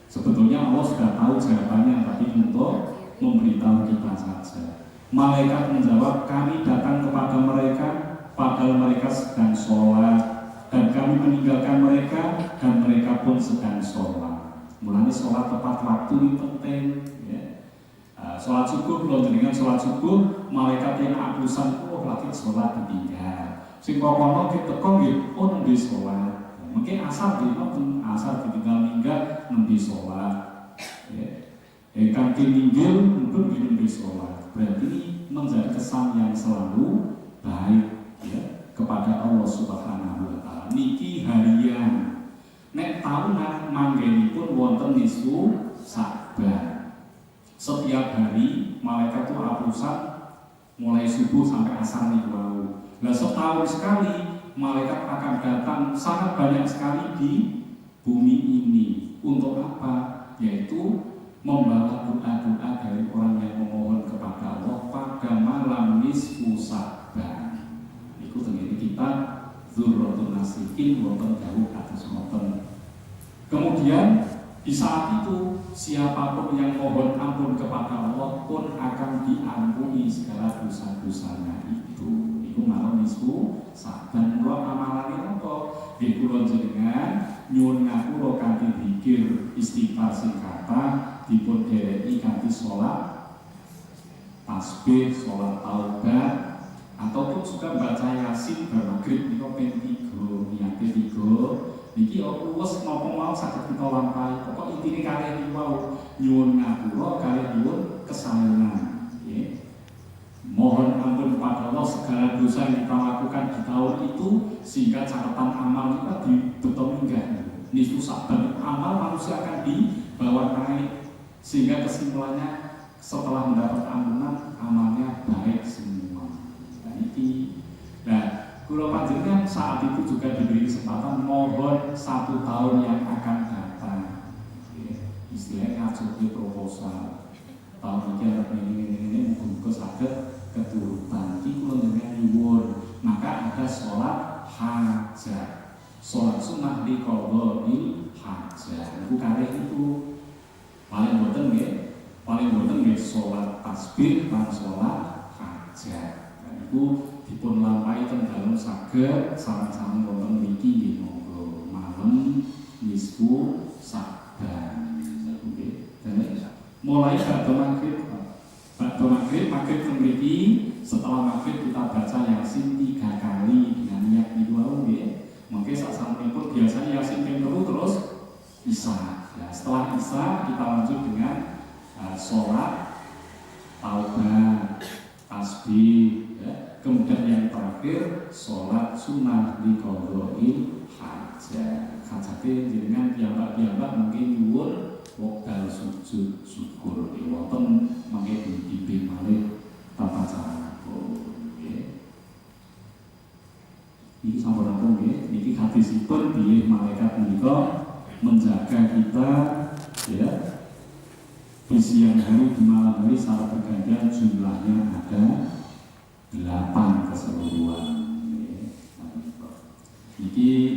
sebetulnya Allah sudah tahu jawabannya, tapi untuk memberitahu kita saja. Malaikat menjawab, kami datang kepada mereka padahal mereka sedang sholat, dan kami meninggalkan mereka dan mereka pun sedang sholat. Mulanya sholat tepat waktu ini penting ya. Sholat subuh, kalau dengan sholat subuh malaikat yang abusan, oh lagi sholat ditinggal sing kokono kita kongit, oh nembe sholat. Mungkin asar ditinggal minggat nembe sholat ya. Kaki ninggil pun nembe sholat. Berarti menjadi kesan yang selalu baik ya, kepada Allah Subhanahu wa Ta'ala. Niki harian nek tahunan manggenipun wonten nisfu Sa'ban. Setiap hari malaikat itu apusan mulai subuh sampai asar niku. Nah setahun sekali malaikat akan datang sangat banyak sekali di bumi ini. Untuk apa? Yaitu membawa doa-doa dari orang yang memohon kepada Allah pada malam nisfu Sa'ban. Itu tengene kita Dzurratun Nasikin wonten dawuh kados ngoten. Kemudian Di saat itu siapapun yang mohon ampun kepada Allah pun akan diampuni segala dosa-dosanya itu. Iku malam nisfu saban kula amalane apa? Nggih kula jenengan nyuwun ngapura kanthi zikir istighfar sing kathah dipun dereki kanthi salat tasbih, salat taubat ataupun juga baca Yasin bar magrib nika ping 3 niate 3 niki luwes napa mau saged kita lampahi. Pokok intine kalih iki wau nyuwun ngapura kalih nyuwun kesayangan nggih. Mohon ampun kepada Allah segala dosa yang kita lakukan di tahun itu sehingga catatan amal kita ditutup minggah. Nisfu saban amal manusia akan dibawa naik sehingga kesimpulannya setelah mendapat ampunan amalnya baik semua. Nah, kula panjenengan saat itu juga diberi kesempatan mohon 1 tahun yang akan datang. Istilahnya ngajuke proposal. Tahun ini arep ini muga saged keturutan. Iki kula jenengan nyuwun, maka ada sholat hajat. Sholat sunnah di qadha'il hajat. Iku kalih itu paling boten nggih sholat tasbih lan sholat hajat. Iku dipun lampahi teng dalem saged sareng-sareng wonten mriki nggih monggo malam nisfu saban. Mulai bakdo maghrib teng mriki setelah maghrib kita baca Yasin 3 kali dengan niat niku wau nggih. Mengke sasampunipun biasanya Yasin ping 3 terus Isya. Ya, setelah Isya kita lanjut dengan sholat taubat, tasbih, ya. Kemudian yang terakhir sholat sunnah di qadha'il hajat. Hajate jenengan piyambak-piyambak mungkin nyuwun wekdal sujud syukur wonten mangke dipimpin malih tata cara nggih. Iki sampun rampung nggih. Niki hadisipun bilih malaikat menika menjaga kita ya di siang hari di malam hari secara bergantian jumlahnya ada 8 keseluruhan. Niki